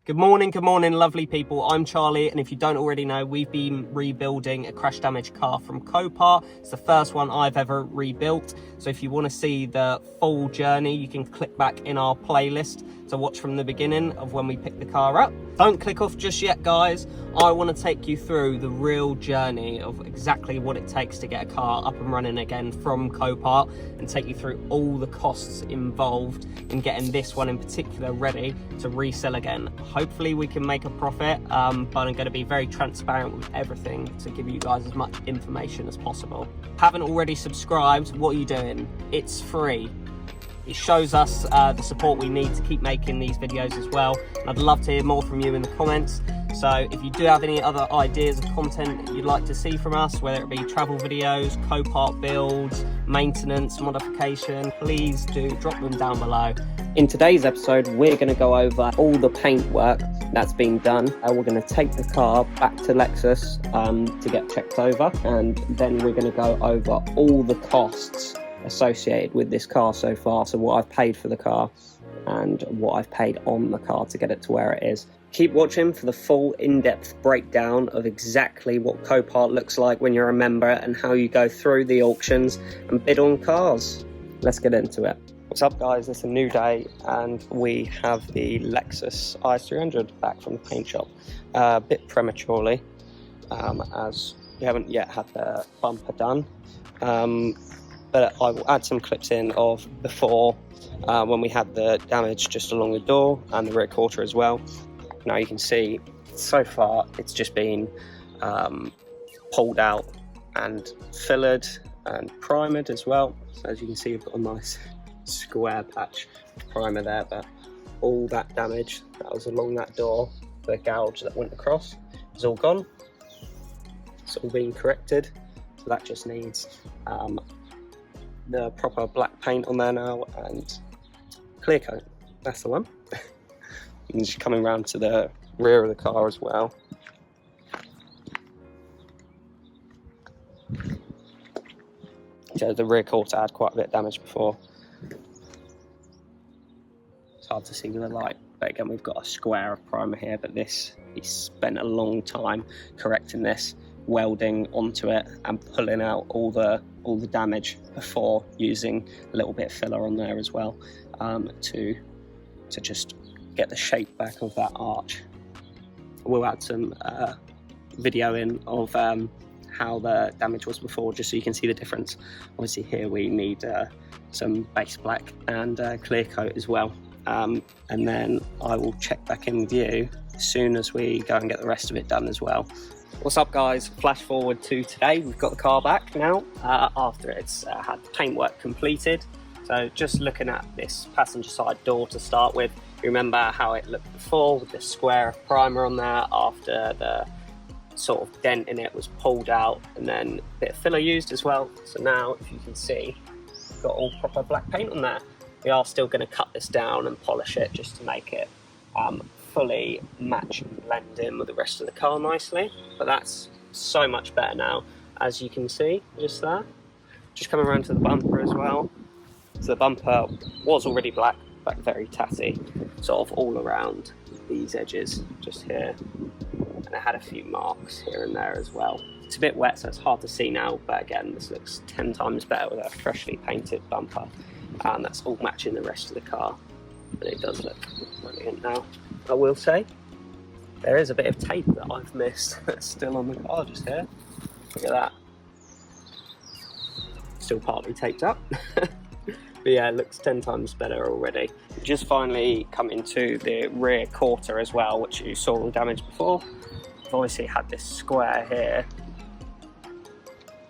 Good morning, lovely people. I'm Charlie, and if you don't already know, we've been rebuilding a crash damaged car from Copart. It's the first one I've ever rebuilt. So if you want to see the full journey, you can click back in our playlist to watch from the beginning of when we picked the car up. Don't click off just yet, guys. I want to take you through the real journey of exactly what it takes to get a car up and running again from Copart, and take you through all the costs involved in getting this one in particular ready to resell again. Hopefully we can make a profit, but I'm going to be very transparent with everything to give you guys as much information as possible. Haven't already subscribed, what are you doing? It's free. It shows us the support we need to keep making these videos as well. And I'd love to hear more from you in the comments. So if you do have any other ideas of content that you'd like to see from us, whether it be travel videos, Copart builds, maintenance, modification, please do drop them down below. In today's episode, we're going to go over all the paint work that's been done. We're going to take the car back to Lexus to get checked over, and then we're going to go over all the costs associated with this car so far. So what I've paid for the car and what I've paid on the car to get it to where it is. Keep watching for the full in-depth breakdown of exactly what Copart looks like when you're a member and how you go through the auctions and bid on cars. Let's get into it. What's up, guys? It's a new day and we have the Lexus IS300 back from the paint shop. A bit prematurely, as we haven't yet had the bumper done. But I will add some clips in of before when we had the damage just along the door and the rear quarter as well. Now you can see so far it's just been pulled out and fillered and primered as well. So as you can see, we've got a nice square patch of primer there, but all that damage that was along that door, the gouge that went across, is all gone. It's all been corrected, so that just needs the proper black paint on there now and clear coat. That's the one. And just coming around to the rear of the car as well. So the rear quarter had quite a bit of damage before. It's hard to see with the light, but again we've got a square of primer here, but this, he spent a long time correcting this, welding onto it and pulling out all the damage before using a little bit of filler on there as well, to just get the shape back of that arch. We'll add some video in of how the damage was before, just so you can see the difference. Obviously here we need some base black and clear coat as well, and then I will check back in with you as soon as we go and get the rest of it done as well. What's up, guys? Flash forward to today. We've got the car back now after it's had the paintwork completed. So just looking at this passenger side door to start with, you remember how it looked before with the square of primer on there after the sort of dent in it was pulled out, and then a bit of filler used as well. So now, if you can see, we've got all proper black paint on there. We are still going to cut this down and polish it just to make it fully match and blend in with the rest of the car nicely, but that's so much better now, as you can see just there. Just coming around to the bumper as well. So the bumper was already black, but very tatty, sort of all around these edges just here, and it had a few marks here and there as well. It's a bit wet, so it's hard to see now, but again, this looks 10 times better with a freshly painted bumper, and that's all matching the rest of the car. But it does look brilliant now. I will say there is a bit of tape that I've missed that's still on the car just here. Look at that. Still partly taped up. But yeah, it looks 10 times better already. Just finally come into the rear quarter as well, which you saw all damage before. I've obviously had this square here.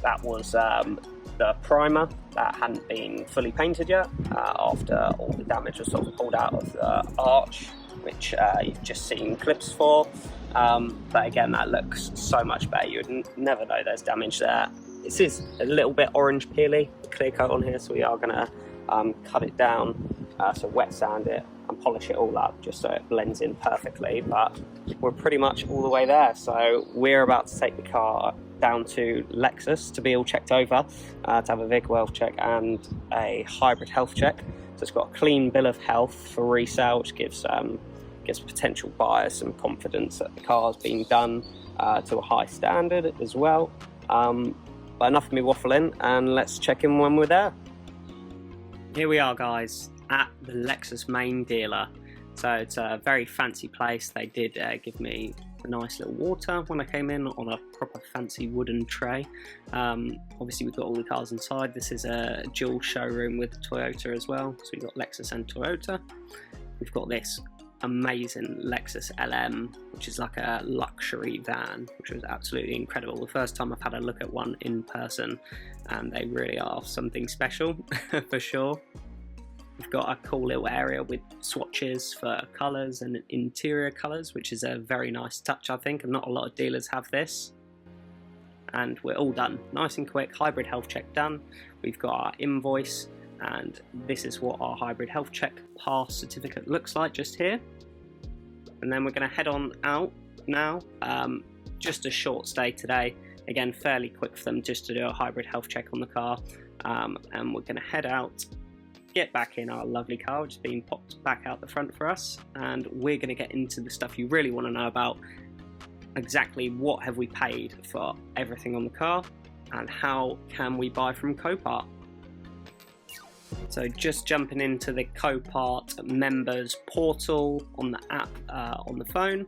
That was the primer that hadn't been fully painted yet, after all the damage was sort of pulled out of the arch, which you've just seen clips for. But again, that looks so much better. You would never know there's damage there. This is a little bit orange peely, clear coat on here, so we are going to cut it down, so wet sand it and polish it all up just so it blends in perfectly. But we're pretty much all the way there, so we're about to take the car down to Lexus to be all checked over, to have a vehicle health check and a hybrid health check. So it's got a clean bill of health for resale, which gives gives potential buyers some confidence that the car's been done to a high standard as well. But enough of me waffling, and let's check in when we're there. Here we are, guys, at the Lexus main dealer. So it's a very fancy place. They did give me a nice little water when I came in on a proper fancy wooden tray. Obviously we've got all the cars inside. This is a dual showroom with Toyota as well. So we've got Lexus and Toyota. We've got this amazing Lexus LM, which is like a luxury van, which was absolutely incredible. The first time I've had a look at one in person, and they really are something special for sure. We've got a cool little area with swatches for colours and interior colours, which is a very nice touch, I think, and not a lot of dealers have this. And we're all done, nice and quick. Hybrid health check done. We've got our invoice, and this is what our hybrid health check pass certificate looks like just here. And then we're going to head on out now. Just a short stay today. Again, fairly quick for them just to do a hybrid health check on the car. And we're going to head out, get back in our lovely car, which has been popped back out the front for us, and we're going to get into the stuff you really want to know about. Exactly what have we paid for everything on the car, and how can we buy from Copart. So just jumping into the Copart members portal on the app on the phone,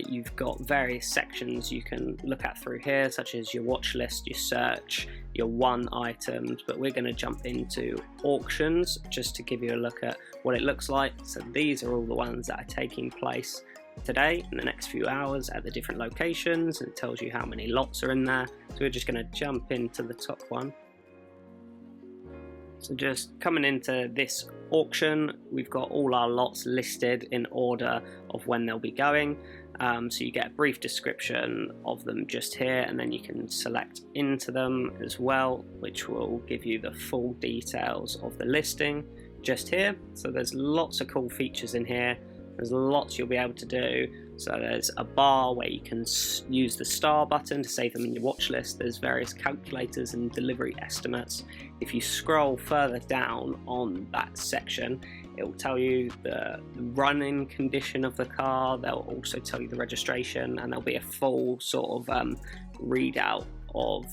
you've got various sections you can look at through here, such as your watch list, your search, your one items, but we're going to jump into auctions just to give you a look at what it looks like. So these are all the ones that are taking place today in the next few hours at the different locations, and it tells you how many lots are in there. So we're just going to jump into the top one. So just coming into this auction, we've got all our lots listed in order of when they'll be going. So you get a brief description of them just here, and then you can select into them as well, which will give you the full details of the listing just here. So there's lots of cool features in here. There's lots you'll be able to do. So there's a bar where you can use the star button to save them in your watch list. There's various calculators and delivery estimates. If you scroll further down on that section, it will tell you the running condition of the car. They'll also tell you the registration, and there'll be a full sort of readout of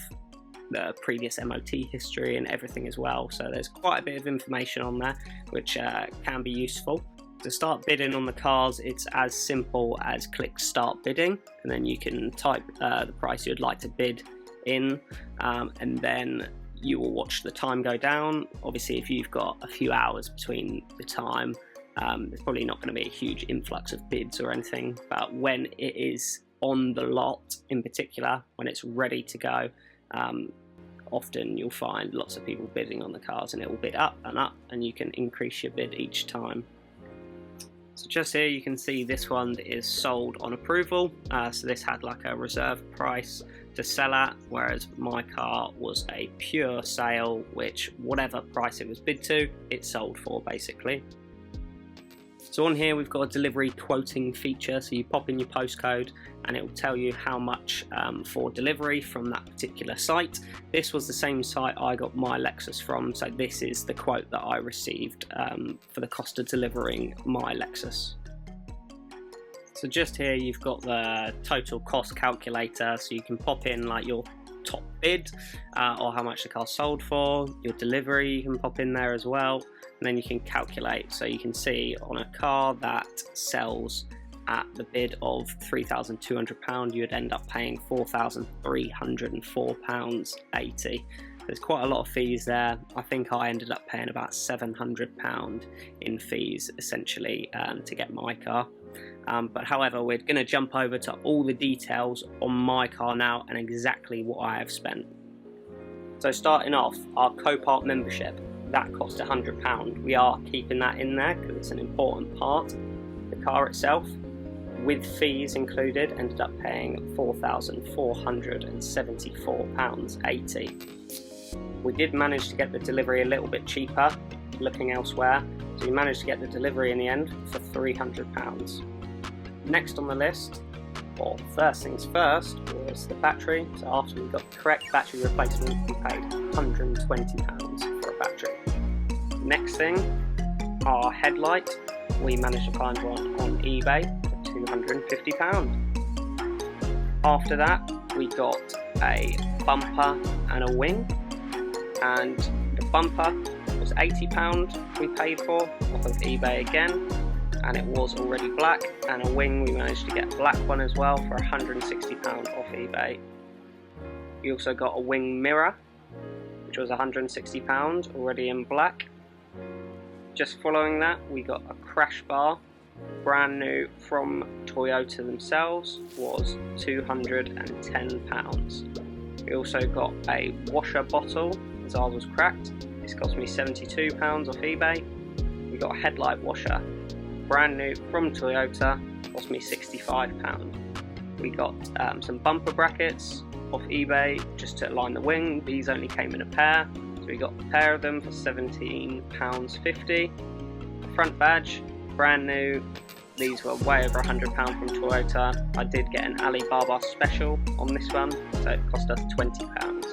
the previous MOT history and everything as well. So there's quite a bit of information on there, which can be useful. To start bidding on the cars, it's as simple as click start bidding, and then you can type the price you'd like to bid in, and then you will watch the time go down. Obviously, if you've got a few hours between the time, there's probably not going to be a huge influx of bids or anything, but when it is on the lot in particular, when it's ready to go, often you'll find lots of people bidding on the cars, and it will bid up, and you can increase your bid each time. So just here you can see this one is sold on approval. So this had like a reserve price to sell at, whereas my car was a pure sale, which whatever price it was bid to, it sold for basically. So on here we've got a delivery quoting feature, so you pop in your postcode and it will tell you how much for delivery from that particular site. This was the same site I got my Lexus from, so this is the quote that I received for the cost of delivering my Lexus. So just here you've got the total cost calculator, so you can pop in like your top bid or how much the car sold for, your delivery you can pop in there as well, and then you can calculate. So you can see on a car that sells at the bid of £3,200, you would end up paying £4,304.80. There's quite a lot of fees there. I think I ended up paying about £700 in fees essentially to get my car. But however, we're going to jump over to all the details on my car now and exactly what I have spent. So starting off, our Copart membership, that cost £100. We are keeping that in there because it's an important part. The car itself, with fees included, ended up paying £4,474.80. We did manage to get the delivery a little bit cheaper, looking elsewhere, so we managed to get the delivery in the end for £300. Next on the list, or first things first, was the battery. So after we got the correct battery replacement, we paid £120 for a battery. Next thing, our headlight. we managed to find one on eBay for £250. After that, we got a bumper and a wing, and the bumper was £80 we paid for off of eBay again, and it was already black, and a wing we managed to get a black one as well for £160 off eBay. We also got a wing mirror, which was £160 already in black. Just following that, we got a crash bar, brand new from Toyota themselves, was £210. We also got a washer bottle, as ours was cracked. This cost me £72 off eBay. We got a headlight washer, brand new from Toyota, cost me £65. We got some bumper brackets off eBay just to line the wing. These only came in a pair, so we got a pair of them for £17.50. A front badge, brand new. These were way over £100 from Toyota. I did get an Alibaba special on this one, so it cost us £20.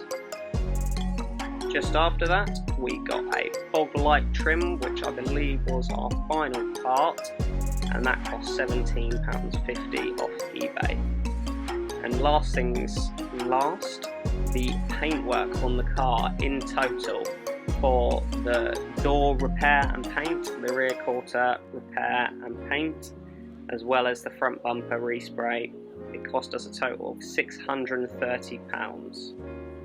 Just after that, we got a fog light trim, which I believe was our final part, and that cost £17.50 off eBay. And last things last, the paintwork on the car in total for the door repair and paint, the rear quarter repair and paint, as well as the front bumper respray, it cost us a total of £630.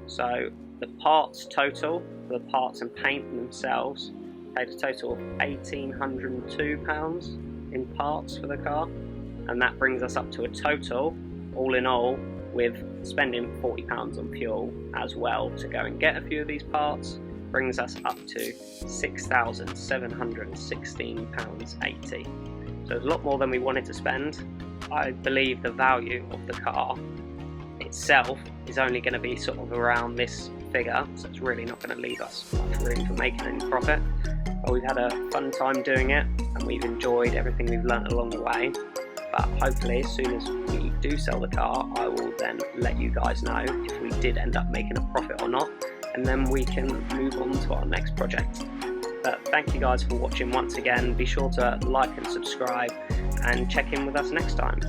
So the parts total, the parts and paint themselves, paid a total of £1,802 in parts for the car, and that brings us up to a total, all in all, with spending £40 on fuel as well to go and get a few of these parts, brings us up to £6,716.80. So it's a lot more than we wanted to spend. I believe the value of the car itself is only going to be sort of around this figure, so it's really not going to leave us much room for making any profit. But we've had a fun time doing it, and we've enjoyed everything we've learnt along the way. But hopefully as soon as we do sell the car, I will then let you guys know if we did end up making a profit or not, and then we can move on to our next project. But thank you guys for watching once again. Be sure to like and subscribe, and check in with us next time.